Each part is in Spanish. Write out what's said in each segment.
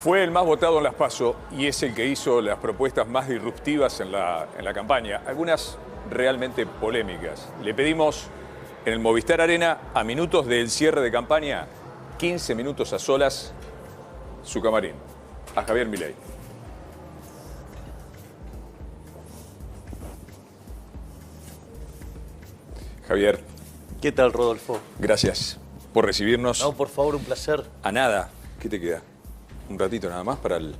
Fue el más votado en las PASO y es el que hizo las propuestas más disruptivas en la campaña, algunas realmente polémicas. Le pedimos en el Movistar Arena, a minutos del cierre de campaña, 15 minutos a solas, su camarín, a Javier Milei. Javier. ¿Qué tal, Rodolfo? Gracias por recibirnos. No, por favor, un placer. A nada. ¿Qué te queda? Un ratito nada más para el...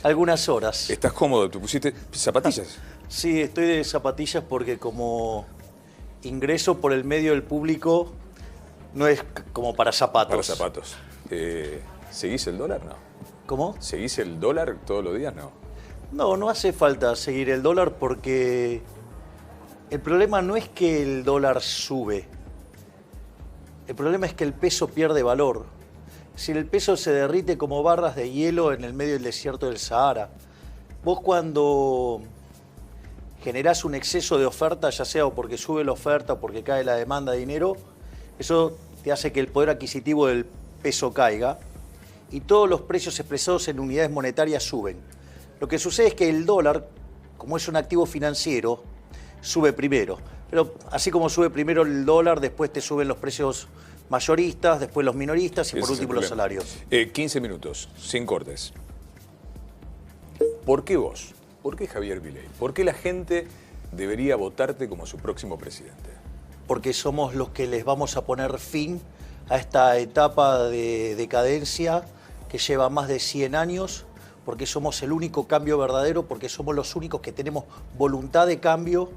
Algunas horas. ¿Estás cómodo? ¿Te pusiste zapatillas? Sí, estoy de zapatillas porque como ingreso por el medio del público no es como para zapatos. Para zapatos. ¿Seguís el dólar? No. ¿Cómo? ¿Seguís el dólar todos los días? No. No, no hace falta seguir el dólar porque el problema no es que el dólar sube. El problema es que el peso pierde valor. Si el peso se derrite como barras de hielo en el medio del desierto del Sahara. Vos cuando generás un exceso de oferta, ya sea porque sube la oferta o porque cae la demanda de dinero, eso te hace que el poder adquisitivo del peso caiga y todos los precios expresados en unidades monetarias suben. Lo que sucede es que el dólar, como es un activo financiero, sube primero. Pero así como sube primero el dólar, después te suben los precios mayoristas, después los minoristas y por último los salarios. 15 minutos, sin cortes. ¿Por qué vos? ¿Por qué Javier Milei? ¿Por qué la gente debería votarte como su próximo presidente? Porque somos los que les vamos a poner fin a esta etapa de decadencia que lleva más de 100 años, porque somos el único cambio verdadero, porque somos los únicos que tenemos voluntad de cambio,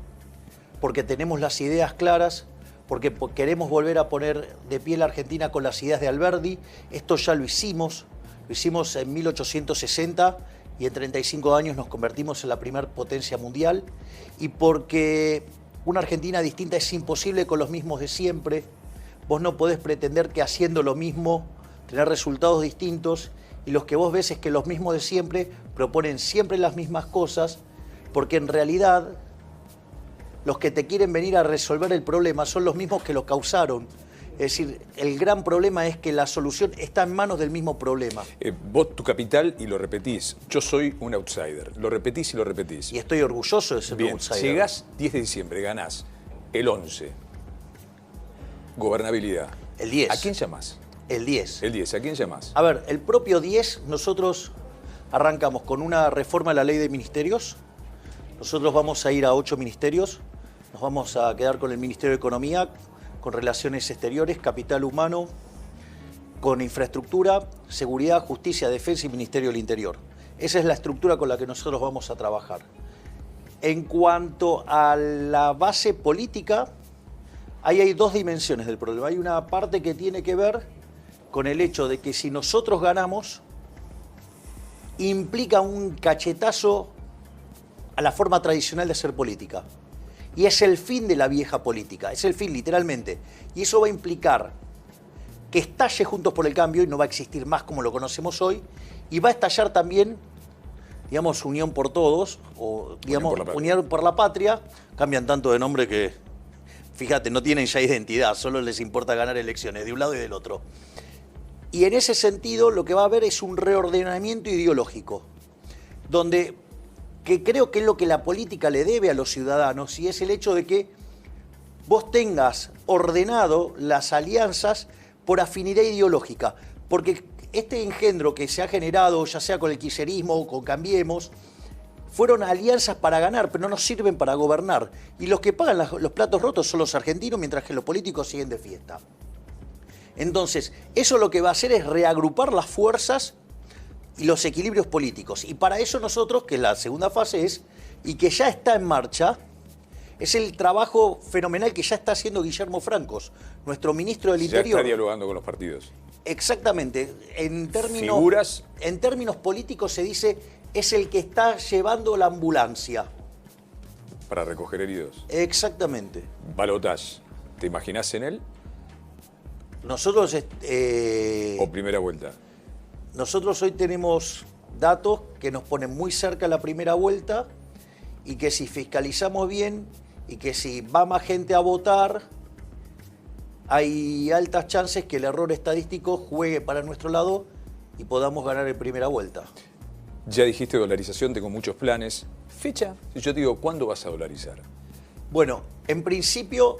porque tenemos las ideas claras, porque queremos volver a poner de pie la Argentina con las ideas de Alberdi. Esto ya lo hicimos en 1860 y en 35 años nos convertimos en la primer potencia mundial. Y porque una Argentina distinta es imposible con los mismos de siempre. Vos no podés pretender que haciendo lo mismo tener resultados distintos, y los que vos ves es que los mismos de siempre proponen siempre las mismas cosas, porque en realidad los que te quieren venir a resolver el problema son los mismos que lo causaron. Es decir, el gran problema es que la solución está en manos del mismo problema. Vos, tu capital, y lo repetís, yo soy un outsider. Lo repetís y lo repetís. Y estoy orgulloso de ser un outsider. Llegás 10 de diciembre, ganás el 11. Gobernabilidad. El 10. ¿A quién llamás? El 10. El 10, ¿a quién llamás? A ver, el propio 10, nosotros arrancamos con una reforma de la ley de ministerios. Nosotros vamos a ir a 8 ministerios. Nos vamos a quedar con el Ministerio de Economía, con Relaciones Exteriores, Capital Humano, con Infraestructura, Seguridad, Justicia, Defensa y Ministerio del Interior. Esa es la estructura con la que nosotros vamos a trabajar. En cuanto a la base política, ahí hay dos dimensiones del problema. Hay una parte que tiene que ver con el hecho de que si nosotros ganamos, implica un cachetazo a la forma tradicional de hacer política. Y es el fin de la vieja política, es el fin literalmente. Y eso va a implicar que estalle Juntos por el Cambio y no va a existir más como lo conocemos hoy. Y va a estallar también, digamos, Unión por Todos, o digamos, Unión por la Patria. Cambian tanto de nombre que, fíjate, no tienen ya identidad, solo les importa ganar elecciones de un lado y del otro. Y en ese sentido lo que va a haber es un reordenamiento ideológico, donde que creo que es lo que la política le debe a los ciudadanos, y es el hecho de que vos tengas ordenado las alianzas por afinidad ideológica. Porque este engendro que se ha generado, ya sea con el kirchnerismo o con Cambiemos, fueron alianzas para ganar, pero no nos sirven para gobernar. Y los que pagan los platos rotos son los argentinos, mientras que los políticos siguen de fiesta. Entonces, eso lo que va a hacer es reagrupar las fuerzas y los equilibrios políticos. Y para eso nosotros, que la segunda fase es, y que ya está en marcha, es el trabajo fenomenal que ya está haciendo Guillermo Francos, nuestro ministro del Interior. Ya está dialogando con los partidos. Exactamente. En términos políticos se dice, es el que está llevando la ambulancia. Para recoger heridos. Exactamente. Balotage, ¿te imaginás en él? Nosotros... ¿O primera vuelta? Nosotros hoy tenemos datos que nos ponen muy cerca de la primera vuelta, y que si fiscalizamos bien y que si va más gente a votar, hay altas chances que el error estadístico juegue para nuestro lado y podamos ganar en primera vuelta. Ya dijiste dolarización, tengo muchos planes. ¿Fecha? Si yo te digo, ¿cuándo vas a dolarizar? Bueno, en principio,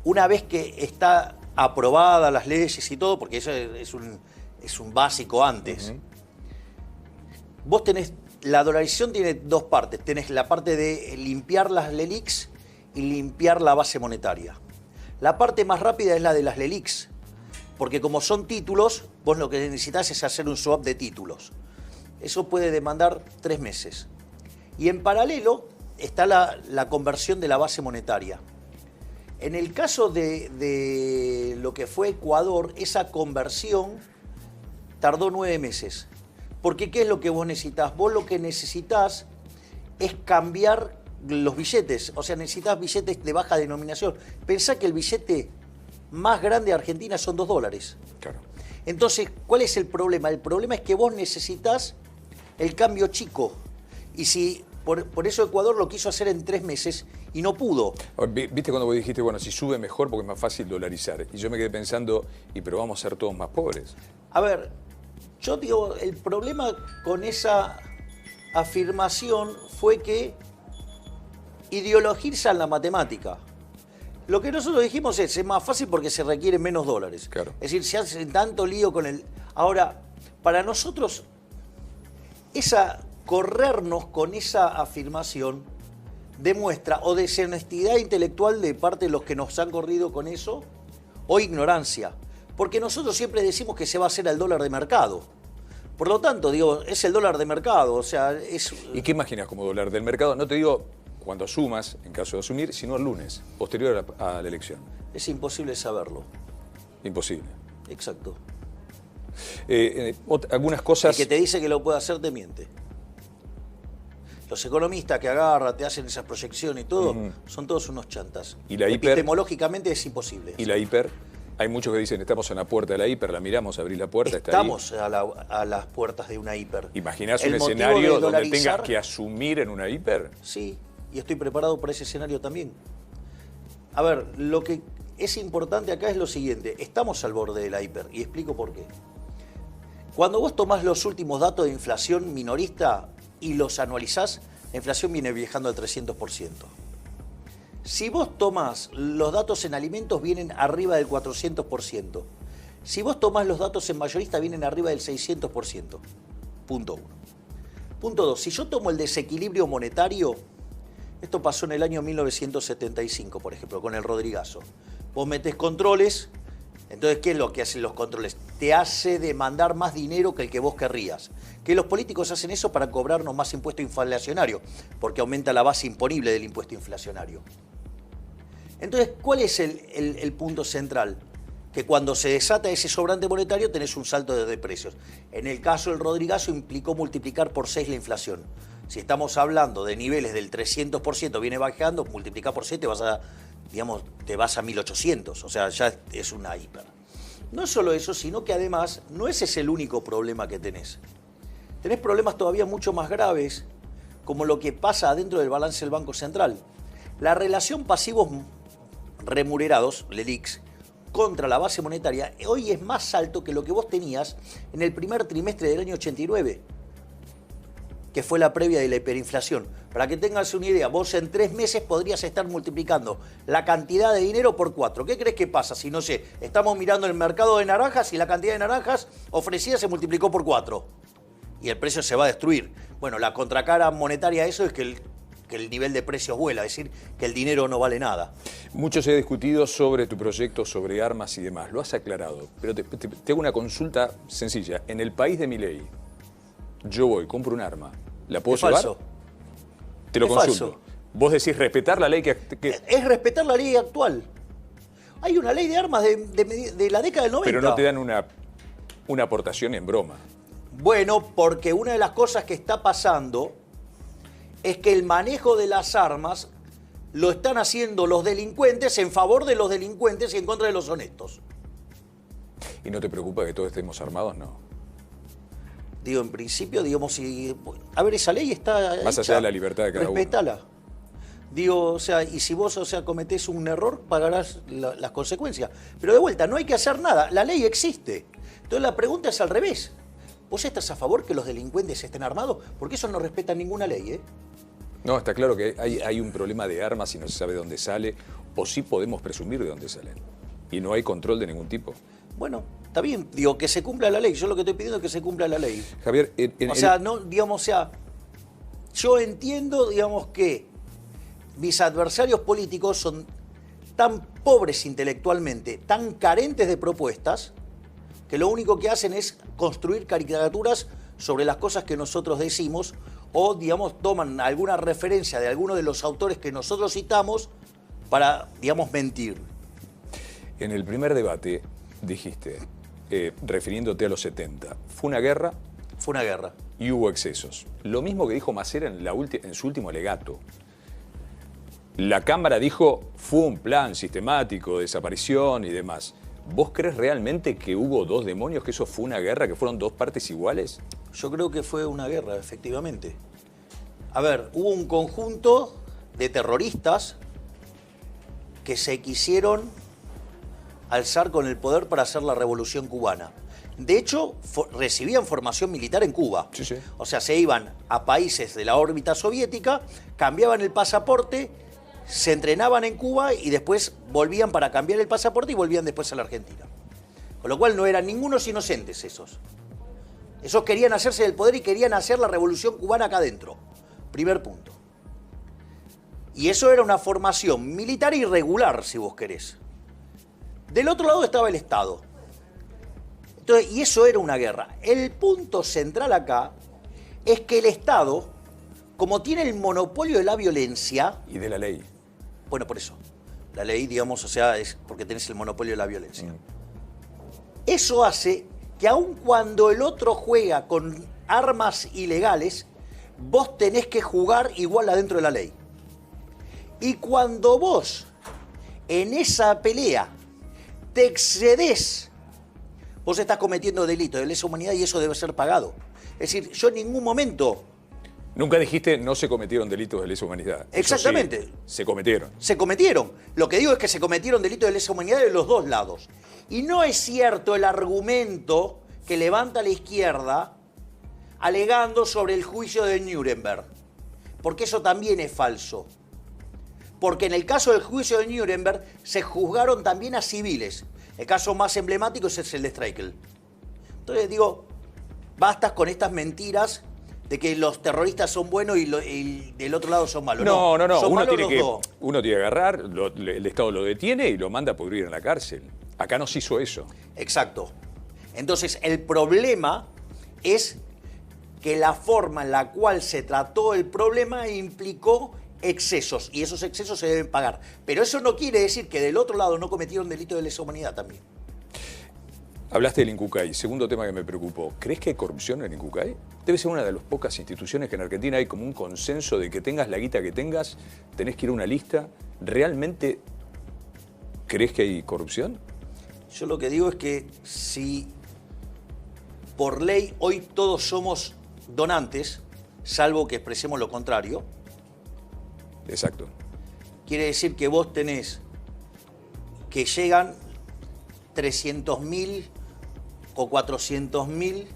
una vez que está aprobada las leyes y todo, porque eso es un básico antes, vos tenés, la dolarización tiene dos partes. Tenés la parte de limpiar las LELIQs y limpiar la base monetaria. La parte más rápida es la de las LELIQs, porque como son títulos, vos lo que necesitas es hacer un swap de títulos. Eso puede demandar 3 meses. Y en paralelo está la conversión de la base monetaria. En el caso de lo que fue Ecuador, esa conversión tardó 9 meses. Porque ¿qué es lo que vos necesitas? Vos lo que necesitas es cambiar los billetes. O sea, necesitas billetes de baja denominación. Pensá que el billete más grande de Argentina son $2. Claro. Entonces, ¿cuál es el problema? El problema es que vos necesitas el cambio chico. Y si por eso Ecuador lo quiso hacer en 3 meses y no pudo. ¿Viste cuando vos dijiste, bueno, si sube mejor porque es más fácil dolarizar? Y yo me quedé pensando, pero vamos a ser todos más pobres. A ver, yo digo, el problema con esa afirmación fue que ideologizan la matemática. Lo que nosotros dijimos es más fácil porque se requieren menos dólares. Claro. Es decir, se hace tanto lío con el... Ahora, para nosotros, corrernos con esa afirmación demuestra o deshonestidad intelectual de parte de los que nos han corrido con eso, o ignorancia. Porque nosotros siempre decimos que se va a hacer al dólar de mercado. Por lo tanto, digo, es el dólar de mercado, o sea, es... ¿Y qué imaginas como dólar del mercado? No te digo cuando asumas, en caso de asumir, sino el lunes, posterior a la elección. Es imposible saberlo. Imposible. Exacto. Algunas cosas... El que te dice que lo puede hacer te miente. Los economistas que agarran, te hacen esas proyecciones y todo, son todos unos chantas. ¿Y la hiper? Epistemológicamente es imposible. ¿Y la hiper? Hay muchos que dicen, estamos en la puerta de la hiper, la miramos, abrir la puerta, estamos está ahí. a las puertas de una hiper. ¿Imaginás un escenario donde tengas que asumir en una hiper? Sí, y estoy preparado para ese escenario también. A ver, lo que es importante acá es lo siguiente. Estamos al borde de la hiper, y explico por qué. Cuando vos tomás los últimos datos de inflación minorista y los anualizás, la inflación viene viajando al 300%. Si vos tomás los datos en alimentos, vienen arriba del 400%. Si vos tomás los datos en mayorista, vienen arriba del 600%. Punto 1. Punto 2. Si yo tomo el desequilibrio monetario, esto pasó en el año 1975, por ejemplo, con el Rodrigazo. Vos metés controles, entonces, ¿qué es lo que hacen los controles? Te hace demandar más dinero que el que vos querrías. Que los políticos hacen eso para cobrarnos más impuesto inflacionario, porque aumenta la base imponible del impuesto inflacionario. Entonces, ¿cuál es el punto central? Que cuando se desata ese sobrante monetario tenés un salto de precios. En el caso del Rodrigazo implicó multiplicar por 6 la inflación. Si estamos hablando de niveles del 300%, viene bajando, multiplicar por 6 te vas a 1800, o sea, ya es una hiper. No solo eso, sino que además no ese es el único problema que tenés. Tenés problemas todavía mucho más graves, como lo que pasa adentro del balance del Banco Central. La relación pasivos remunerados, LELIQs, contra la base monetaria, hoy es más alto que lo que vos tenías en el primer trimestre del año 89, que fue la previa de la hiperinflación. Para que tengas una idea, vos en 3 meses podrías estar multiplicando la cantidad de dinero por 4. ¿Qué crees que pasa si, no sé, estamos mirando el mercado de naranjas y la cantidad de naranjas ofrecidas se multiplicó por 4? Y el precio se va a destruir. Bueno, la contracara monetaria a eso es que el nivel de precios vuela, es decir, que el dinero no vale nada. Mucho se ha discutido sobre tu proyecto, sobre armas y demás. Lo has aclarado, pero te hago una consulta sencilla. En el país de Milei, yo voy, compro un arma, ¿la puedo llevar? Falso. Te lo Es consulto. falso. Vos decís respetar la ley que... Es respetar la ley actual. Hay una ley de armas de la década del 90. Pero no te dan una aportación en broma. Bueno, porque una de las cosas que está pasando es que el manejo de las armas lo están haciendo los delincuentes en favor de los delincuentes y en contra de los honestos. ¿Y no te preocupa que todos estemos armados? No. Digo, en principio, digamos, si... A ver, esa ley está Más allá de la libertad de cada uno. Respétala. Digo, o sea, y si vos, o sea, cometés un error, pagarás las consecuencias. Pero de vuelta, no hay que hacer nada. La ley existe. Entonces la pregunta es al revés. ¿Vos estás a favor que los delincuentes estén armados? Porque eso no respeta ninguna ley, ¿eh? No, está claro que hay un problema de armas y no se sabe de dónde sale, o sí podemos presumir de dónde salen. Y no hay control de ningún tipo. Bueno, está bien, digo, que se cumpla la ley. Yo lo que estoy pidiendo es que se cumpla la ley. Javier, no, digamos, yo entiendo, digamos, que mis adversarios políticos son tan pobres intelectualmente, tan carentes de propuestas, que lo único que hacen es construir caricaturas sobre las cosas que nosotros decimos o, digamos, toman alguna referencia de alguno de los autores que nosotros citamos para, digamos, mentir. En el primer debate dijiste, refiriéndote a los 70, fue una guerra. Fue una guerra. Y hubo excesos. Lo mismo que dijo Macera en su último alegato. La Cámara dijo, fue un plan sistemático de desaparición y demás. ¿Vos crees realmente que hubo dos demonios, que eso fue una guerra, que fueron dos partes iguales? Yo creo que fue una guerra, efectivamente. A ver, hubo un conjunto de terroristas que se quisieron alzar con el poder para hacer la revolución cubana. De hecho, recibían formación militar en Cuba. Sí, sí. O sea, se iban a países de la órbita soviética, cambiaban el pasaporte, se entrenaban en Cuba y después volvían para cambiar el pasaporte y volvían después a la Argentina. Con lo cual no eran ningunos inocentes esos. Esos querían hacerse del poder y querían hacer la revolución cubana acá adentro. Primer punto. Y eso era una formación militar irregular, si vos querés. Del otro lado estaba el Estado. Entonces, y eso era una guerra. El punto central acá es que el Estado, como tiene el monopolio de la violencia... Y de la ley. Bueno, por eso. La ley, digamos, o sea, es porque tenés el monopolio de la violencia. Eso hace que aun cuando el otro juega con armas ilegales, vos tenés que jugar igual adentro de la ley. Y cuando vos, en esa pelea, te excedés, vos estás cometiendo delito de lesa humanidad y eso debe ser pagado. Es decir, yo en ningún momento... Nunca dijiste no se cometieron delitos de lesa humanidad. Exactamente. Sí, se cometieron. Se cometieron. Lo que digo es que se cometieron delitos de lesa humanidad de los dos lados. Y no es cierto el argumento que levanta la izquierda alegando sobre el juicio de Nuremberg. Porque eso también es falso. Porque en el caso del juicio de Nuremberg se juzgaron también a civiles. El caso más emblemático es el de Streichel. Entonces digo, bastas con estas mentiras de que los terroristas son buenos y del otro lado son malos. No. Son Uno malos tiene los dos. uno tiene que agarrar, el Estado lo detiene y lo manda a pudrir en la cárcel. Acá no se hizo eso. Exacto. Entonces, el problema es que la forma en la cual se trató el problema implicó excesos, y esos excesos se deben pagar. Pero eso no quiere decir que del otro lado no cometieron delito de lesa humanidad también. Hablaste del Incucay, segundo tema que me preocupó. ¿Crees que hay corrupción en Incucay? Debe ser una de las pocas instituciones que en Argentina hay como un consenso de que tengas la guita que tengas, tenés que ir a una lista. ¿Realmente crees que hay corrupción? Yo lo que digo es que si por ley hoy todos somos donantes, salvo que expresemos lo contrario. Exacto. Quiere decir que vos tenés que llegan 300.000 o 400.000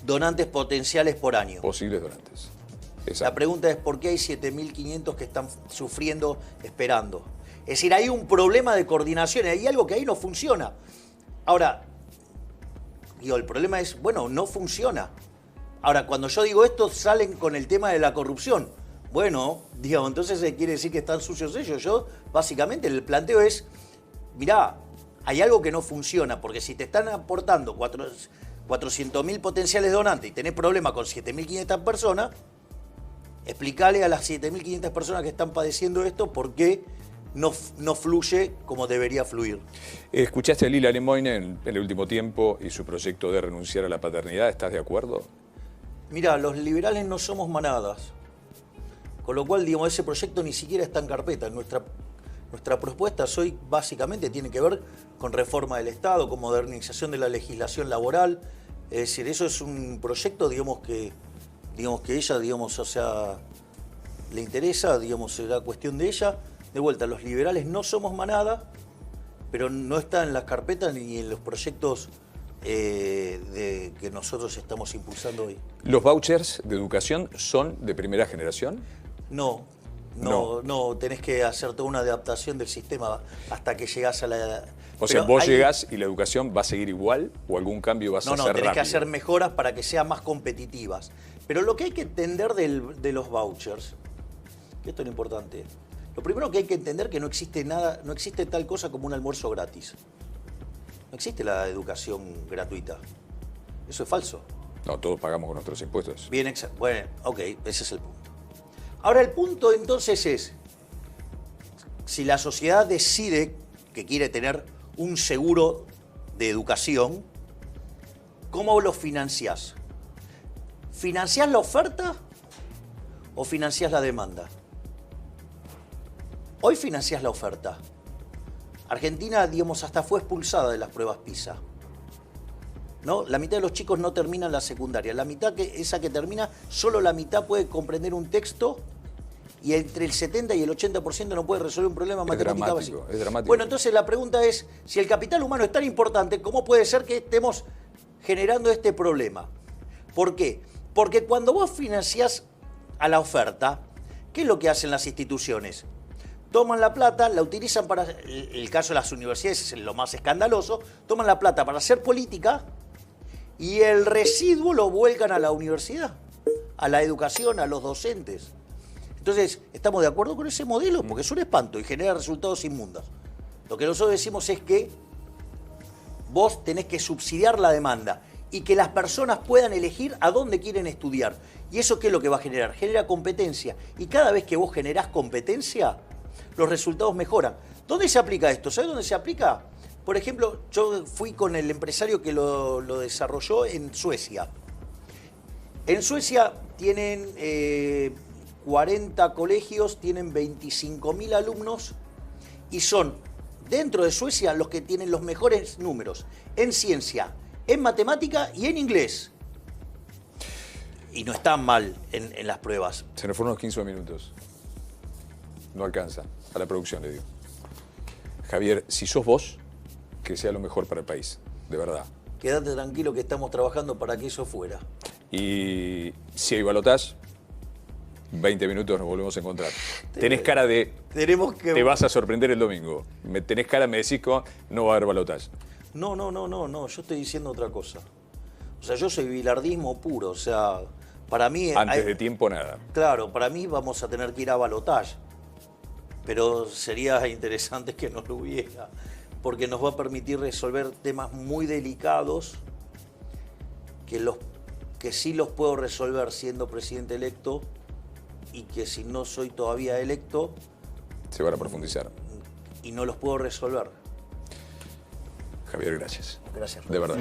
donantes potenciales por año. Posibles donantes. Exacto. La pregunta es ¿por qué hay 7.500 que están sufriendo, esperando? Es decir, hay un problema de coordinación, hay algo que ahí no funciona. Ahora, digo, el problema es, bueno, no funciona. Ahora, cuando yo digo esto, salen con el tema de la corrupción. Bueno, digamos, entonces quiere decir que están sucios ellos. Yo, básicamente, el planteo es, mirá, hay algo que no funciona, porque si te están aportando 400.000 potenciales donantes y tenés problemas con 7.500 personas, explícale a las 7.500 personas que están padeciendo esto por qué no fluye como debería fluir. ¿Escuchaste a Lila Lemoine en el último tiempo y su proyecto de renunciar a la paternidad? ¿Estás de acuerdo? Mira, los liberales no somos manadas. Con lo cual, digamos, ese proyecto ni siquiera está en carpeta. Nuestra propuesta hoy básicamente tiene que ver con reforma del Estado, con modernización de la legislación laboral. Es decir, eso es un proyecto, digamos que ella, digamos, o sea, le interesa, digamos, será cuestión de ella. De vuelta, los liberales no somos manada, pero no está en las carpetas ni en los proyectos que nosotros estamos impulsando hoy. ¿Los vouchers de educación son de primera generación? No, tenés que hacer toda una adaptación del sistema hasta que llegás a la... O sea, vos llegás y la educación va a seguir igual o algún cambio vas a hacer rápido. No, tenés que hacer mejoras para que sean más competitivas. Pero lo que hay que entender de los vouchers, que esto es lo importante, lo primero que hay que entender es que no existe nada, no existe tal cosa como un almuerzo gratis. No existe la educación gratuita. Eso es falso. No, todos pagamos con nuestros impuestos. Bien, bueno, ok, ese es el punto. Ahora, el punto entonces es, si la sociedad decide que quiere tener un seguro de educación, ¿cómo lo financiás? ¿Financiás la oferta o financiás la demanda? Hoy financiás la oferta. Argentina, digamos, hasta fue expulsada de las pruebas PISA. ¿No? La mitad de los chicos no terminan la secundaria. La mitad esa que termina, solo la mitad puede comprender un texto y entre el 70 y el 80% no puede resolver un problema matemático básico. Es dramático. Bueno, entonces la pregunta es, si el capital humano es tan importante, ¿cómo puede ser que estemos generando este problema? ¿Por qué? Porque cuando vos financiás a la oferta, ¿qué es lo que hacen las instituciones? Toman la plata, la utilizan para, el caso de las universidades es lo más escandaloso, toman la plata para hacer política y el residuo lo vuelcan a la universidad, a la educación, a los docentes. Entonces, ¿estamos de acuerdo con ese modelo? Porque es un espanto y genera resultados inmundos. Lo que nosotros decimos es que vos tenés que subsidiar la demanda y que las personas puedan elegir a dónde quieren estudiar. ¿Y eso qué es lo que va a generar? Genera competencia. Y cada vez que vos generás competencia, los resultados mejoran. ¿Dónde se aplica esto? ¿Sabes dónde se aplica? Por ejemplo, yo fui con el empresario que lo desarrolló en Suecia. En Suecia tienen 40 colegios, tienen 25.000 alumnos y son, dentro de Suecia, los que tienen los mejores números en ciencia, en matemática y en inglés. Y no están mal en las pruebas. Se nos fueron unos 15 minutos. No alcanza. A la producción le digo. Javier, si sos vos, que sea lo mejor para el país, de verdad. Quédate tranquilo que estamos trabajando para que eso fuera. Y si hay balotaje, 20 minutos nos volvemos a encontrar. Tenés cara de... Te vas a sorprender el domingo. Tenés cara, me decís que no va a haber balotaje. No, yo estoy diciendo otra cosa. O sea, yo soy bilardismo puro, o sea, para mí... Antes de tiempo, nada. Claro, para mí vamos a tener que ir a balotaje. Pero sería interesante que no lo hubiera, porque nos va a permitir resolver temas muy delicados que sí los puedo resolver siendo presidente electo y que si no soy todavía electo... Se van a profundizar. Y no los puedo resolver. Javier, gracias. Gracias. De verdad.